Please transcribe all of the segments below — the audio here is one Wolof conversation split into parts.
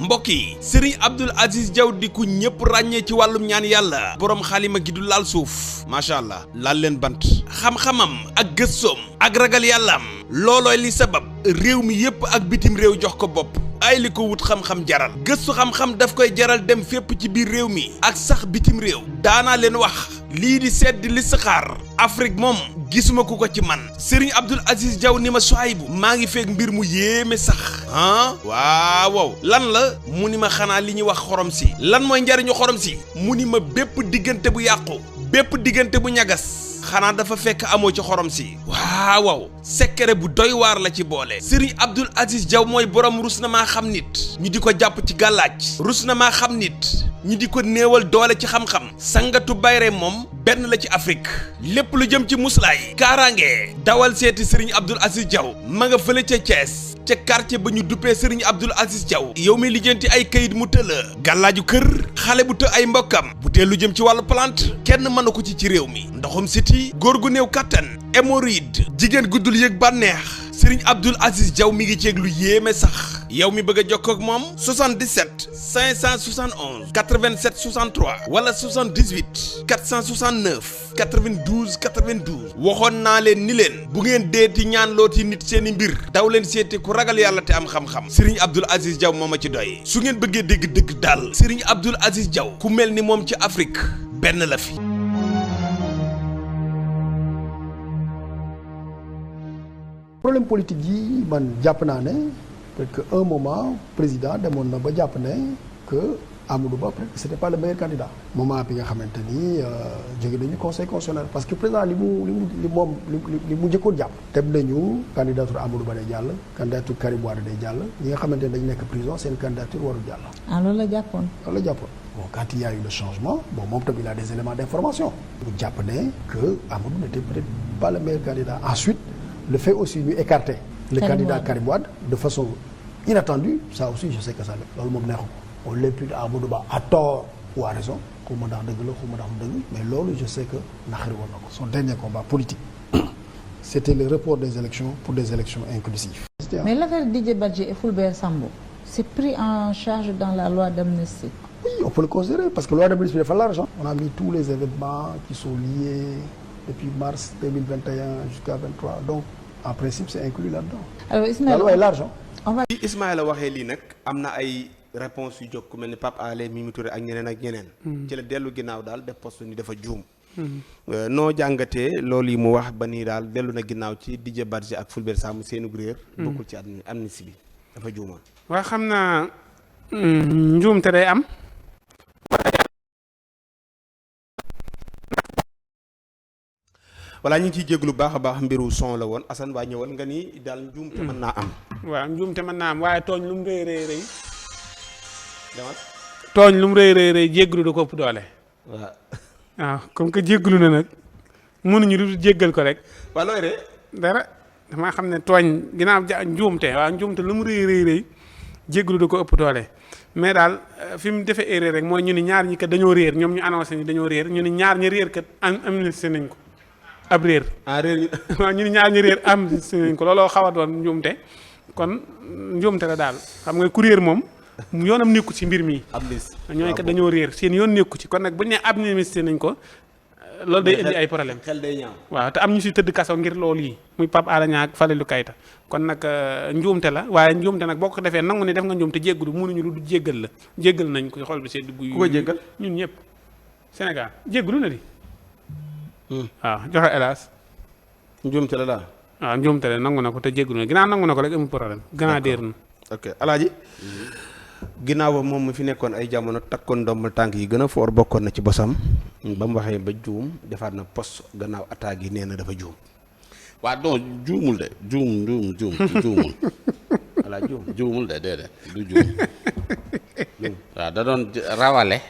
mbokk yi Serigne Abdoul Aziz Diaw di ku ñëpp ràññee ci wàllum ñaan yàlla boroom xalima gi du laal suuf macha allah laal leen bant xam-xamam ak gëstoom ak ragal yàllaam loolooy li sabab réew mi yépp ak bitim réew jox ko bopp ay li ko wut xam-xam jaral gëstu xam-xam daf koy jaral dem fépp ci biir réew mi ak sax bitim réew daanaa leen wax lii di sedd li saxaar Afrique moom gisuma ku ko ci man Serigne Abdoul Aziz Diaw ni ma Souhaïbou maa ngi feeg mbir mu yéeme sax waaw lan la mu ni ma xanaa li ñuy wax xorom si lan mooy njariñu xorom si mu ni ma bépp diggante bu yàqu bépp diggante bu ñagas xanaa dafa fekk amoo ci xorom si waaw secret bu doy waar la ci boole Serigne Abdoul Aziz Diaw mooy borom rus na maa xam nit ñu di ko jàpp ci gàllaaj rus na maa xam nit ñi di ko néewal doole ci xam-xam sangatu bayre moom benn la ci Afrique lépp lu jëm ci muslaay kaaraange dawal seeti Serigne Abdoul Aziz Diaw ma nga fële ca Thiès ca quartier ba ñu duppee Serigne Abdoul Aziz Diaw yow mi lijjanti ay kayit mu tëla gàllaaju kër xale bu të ay mbokkam bu tee lu jëm ci wàllu plante kenn mënu ko ci réew mi ndoxum siti góor gu néew kattan hémorroïde jigéen guddul yëg bànneex Serigne Abdoul Aziz Diaw mi ngi ceeg lu yéeme sax yow mi bëgg a jokkoo ak moom 77 571 87 63 wala 78 469 92 92 waxoon naa leen ni leen bu ngeen deeti ñaan looti nit seeni mbir daw leen seeti ku ragal yàlla te am xam-xam Serigne Abdoul Aziz Diaw moo ma ci doy su ngeen bëggee dégg dëgg daal Serigne Abdoul Aziz Diaw ku mel ni moom ci Afrique benn la fi. problème politique yi man jàpp naa ne peut-être que un moment président demoon na ba jàpp ne que Amadou Ba peut-être que c'était pas le meilleur candidat moment bi nga xamante ni jóge nañu conseil constitutionnel parce que président li mu njëkkoon jàpp dem nañu candidature Amadou Ba day jàll candidature Karim Wade day jàll ñi nga xamante ne dañu nekk prison seen candidature warul jàll. loolu la jàppoon. Bon, quand il y a eu le changement, moom tamit il a des éléments d'information. mu jàpp ne que Amadou n'était peut-être pas le meilleur candidat. Ensuite le fait aussi ñu écarter le candidat Karim Wade de façon inattendue, ça aussi je sais que ça loolu moom neexu ko on l'impute à Amadou Ba à tort ou à raison xaw ma ndax dëgg la xaw ma ndax du dëgg mais loolu je sais que naxari woon na ko son dernier combat politique c'était le report des élections pour des élections inclusives. Mais l'affaire Didier Badji et Fulbert Sambou c'est pris en charge dans la loi d'amnistie. Oui, on peut le considérer parce que la loi d'amnistie dafa l'argent. On a mis tous les événements qui sont liés depuis mars 2021 jusqu'à 23 donc en principe c'est inclus là-dedans. Alors Ismaël, la loi est l'argent. bi Ismaïla waxee lii nag am na ay réponses yu jóg ku mel ni Pape Alé Mimi Touré ak ñeneen ak ñeneen. ci la dellu ginnaaw daal def poste ni dafa juum. noo jàngatee loolu yi mu wax ba nii daal dellu na ginnaaw ci Didier Badji ak Fulbert Sambou seenu réer. bokkul ci amnistie bi dafa juumoon. waa xam naa njuumte day am. voilà ñu ngi ciy jéglu baax a baax mbiru son la woon Assane waa ñëwal nga ni daal njuumte mën naa am. waaw njuumte mën naa am waaye tooñ lu mu rëy rëy tooñ lu mu rëy rëy jéggalu da ko ëpp doole. waaw comme que jéggalu na nag mënuñu lu jéggal ko rek. waaw looy ree dara damaa xam ne tooñ ginnaaw njuumte waaw njuumte lu mu rëy jéggalu da ko ëpp doole mais daal fi mu defee erreur rek mooy ñu ni ñaar ñi kat dañoo réer ñoom ñu annoncé ni dañoo réer ñu ni ñaar ñi réer kat amnistie nañ ko ab réer. réer waaw ñu ni ñaar ñi réer amnistie nañ ko looloo xaw a doon njuumte kon njuumte la daal xam nga ku réer moom yoonam nekku ci mbir mi. ñooñu kat dañoo réer seen yoon nekku ci kon nag bu ñu nee amnistie nañ ko loolu day indi ay problème xel day ñaaw. waaw te am ñu si tëdd kaso ngir loolu yi muy Pape Alé Niang ak Falilou Keita kon nag njuumte la waaye njuumte nag boo ko defee nangu ni def nga njuumte jéggalu mënuñu lu du jéggal la jéggal nañ ko xol bi sedd guy. ku ko jéggal ñun ñëpp Sénégal jéggalu na di. waaw joxe hélas. njuumte la daal. waaw njuumte la nangu na ko te jéggalu na ginnaaw nangu na ko rek amul problème. gannaaw déer na. ok alaaji ginnaaw ba moom mu fi nekkoon ay jamono takkoon ndombal tànk yi gën a foor bokkoon na ci bosam ba mu waxee ba juum defaat na poste gannaaw attaque yi nee na dafa juum. waa non juumul de juumul voilà juumul de déedéet du juum waaw da doon rawale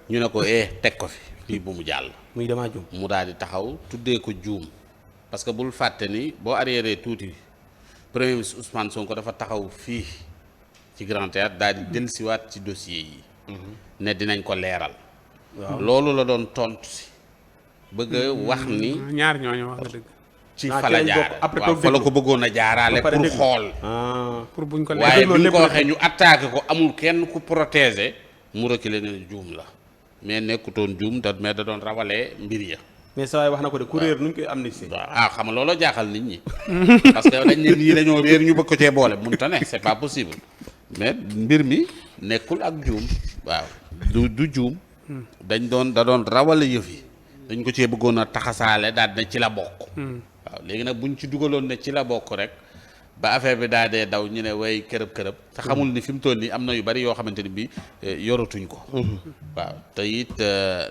ñu ne ko teg ko fi fii bu mu jàll muy damaa juum mu daal di taxaw tuddee ko juum parce que bul fàtte ni boo arriéré tuuti premier ministre Ousmane Sonko dafa taxaw fii ci Grand Théâtre daal di dellusiwaat ci dossier yi ne dinañ ko leeral loolu la doon tontu si bëgg a wax ni ñaar ñooñu wax nga dëgg ci fa la jaar waaw fa la ko bëggoon a jaaraale pour xool. pour buñ ko waaye bi ñu ko waxee ñu attaqué ko amul kenn ku protéger mu reculer ne juum la mais nekkutoon juum mais da doon rawalee mbir ya. mais saa waay wax na ko de ku réer nuñ koy amnistie. waaw xam nga looloo jaaxal nit ñi parce que dañ ne nii dañoo réer ñu bëgg ko cee boole mënta ne c'est pas possible mais mbir mi nekkul ak juum waaw du juum. da doon rawale yëf yi dañ ko cee bëggoon a taxasaale daal ne ci la bokk. waaw léegi nag buñ ci dugaloon ne ci la bokk rek ba affaire bi daa dee daw ñu ne way kërëb te xamul ni fi mu toll nii am na yu bari yoo xamante ni bi yoratuñ ko. waaw te it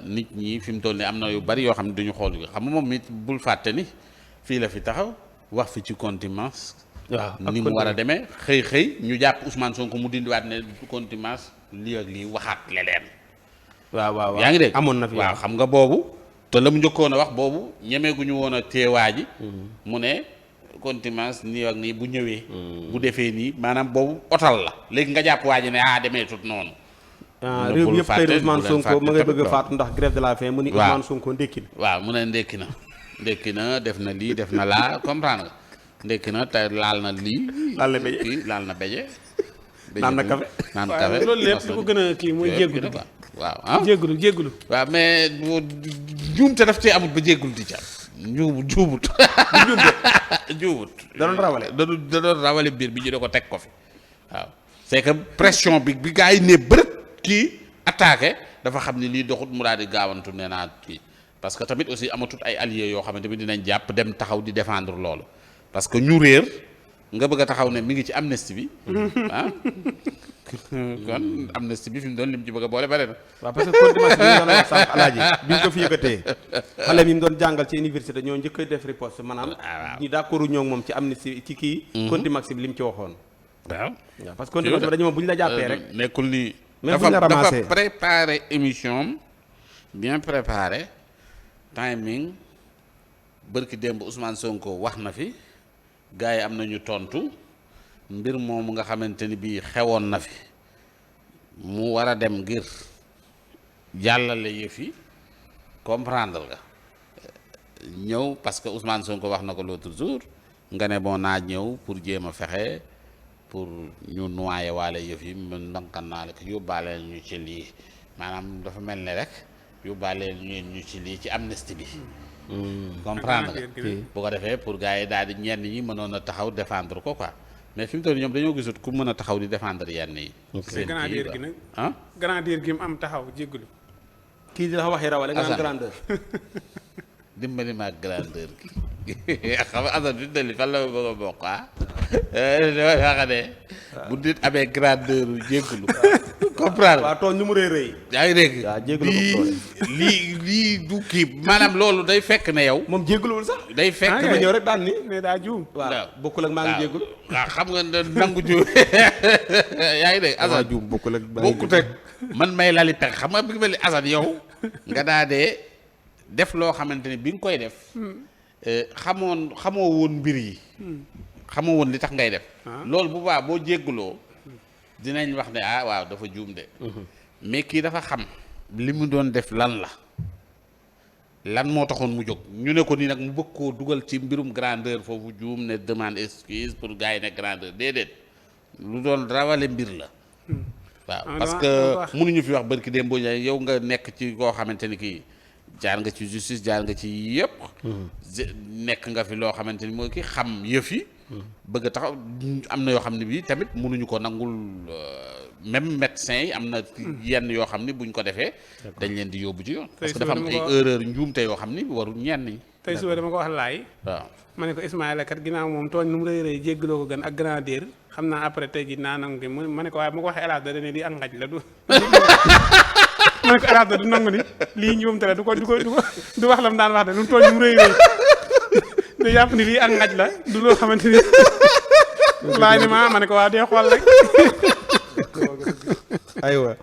nit ñi fi mu toll nii am na yu bari yoo xam ne duñu xool xam nga moom it bul fàtte ni fii la fi taxaw wax fi ci contumace. waaw ni mu war a demee xëy ñu jàpp Ousmane Sonko mu dindiwaat ne contumace lii ak lii waxaat leneen. waaw yaa ngi dégg amoon na fi waaw xam nga boobu te la mu njëkkoon a wax boobu ñemeeguñu woon a teewaa ji mu ne contumace nii ak nii bu ñëwee bu defee nii maanaam boobu otal la léegi nga jàpp waa ji ne demee tut noonu réew mi yëpp xëy na Ousmane Sonko ma ngay bëgg a faatu ndax grève de la faim mu ni Ousmane Sonko ndékki na waaw mu ne ndékki na def na lii def na laa comprendre nga ndékki na te laal na lii laal na beje naan na café loolu lépp li ko gën a kii mooy jéggulu waaw jéggulu waaw mais juumte daf cee amut ba jéggul di ca juubut da doon rawale da doon rawale biir bi ñu da ko teg ko fi waaw c'est que pression bi gars yi ne bërët kii attaqué dafa xam ni lii doxut mu daal di gaawantu nee naa kii parce que tamit aussi amatut ay alliés yoo xamante ni dinañ jàpp dem taxaw di défendre loolu parce que ñu réer nga bëgg a taxaw ne mi ngi ci amnistie bi kon amnistie bi fi mu doon lim ci bëgg a boole bare na. waaw parce que contumace bi ñu doon wax sànq alaaji bi ñu ko fi yëkkatee xale mi mu doon jàngal ci université ñoo njëkk a def riposte maanaam ñi d'accord ñoo moom ci amnistie ci kii contumace bi li mu ci waxoon waaw parce que contumace bi dañu moom bu ñu la jàppee rek nekkul ni même bu ñu la ramassé dafa préparé émission bien préparé timing bërki démb Ousmane Sonko wax na fi gars yi am nañu tontu mbir moomu nga xamante ni bii xewoon na fi mu war a dem ngir jàllale yëf yi comprendre nga ñëw parce que Ousmane Sonko wax na ko l'autre jour nga ne bon naa ñëw pour jéem a fexe pour ñu noyé waale yëf yi man ndànkan naa la ko yóbbaale ñu ci lii maanaam dafa mel ni rek yóbbaale ñu ci lii ci amnistie bi. comprendre nga bu ko defee pour gars yi daal di ñenn ñi mënoon a taxaw défendre ko quoi mais fi mu toll ñoom dañoo gisut ku mën a taxaw di défendre yenn yi. seen grandeur gi nag grandeur gi mu am taxaw jégalu. kii di la waxee rawale nga naan grandeur. dimbali ma ak grandeur gi xam nga Assane fi mu toll nii fan la ma bëgg a bokk damay wax ne bu nit amee grandeur jégalu. comprendre waaw tooñ nu mu rëy. yaa ngi dégg. waaw jégalu ko lii du kii maanaam loolu day fekk ne yow. moom jégaluwul sax. day fekk dama ñëw rek daan ni mais daa juum. waaw bokkul ak maa ngi jégalu. waaw xam nga nangu juum yaa ngi dégg. Assane juum bokkul ak bokkut ak man may lali pex xam nga bi nga mel ni Assane yow. nga daa dee def loo xamante ni bi nga koy def. xamoo woon mbir yi. xamoo woon li tax ngay def. loolu bu baax boo jégaloo. dinañ wax ne waaw dafa juum de mais kii dafa xam li mu doon def lan la lan moo taxoon mu jóg ñu ne ko nii nag mu bëgg koo dugal ci mbirum grandeur foofu juum ne demande excuse pour gars yi ne grandeur déedéet lu doon rawale mbir la waaw parce que mënuñu fi wax barki démb yow nga nekk ci koo xamante ni kii jaar nga ci justice jaar nga ci yëpp nekk nga fi loo xamante ni mooy kii xam yëf yi bëgg a taxaw am na yoo xam ne bii tamit mënuñu ko nangul même médecin yi am na yenn yoo xam ni buñ ko defee dañ leen di yóbbu ci yoon parce que dafa am ay erreur njuumte yoo xam ni warul ñenn ñi tey suba dama ko wax laay waaw ma ne ko Ismaïla kat ginnaaw moom tooñ nu mu rëy rëy jéggaloo ko gën ak grandeur xam naa après tey ji naa nangu ma ne ko waaye ma ko waxee hélas da ne di ak ngaj la du ma ne ko hélas da du nangu ni lii njuumte la du wax la mu daan wax de lu mu tooñ nu mu rëy rëy du yàpp ni lii ak ngaj la du loo xamante ni laay ni ma ne ko waa dee xool rek aywa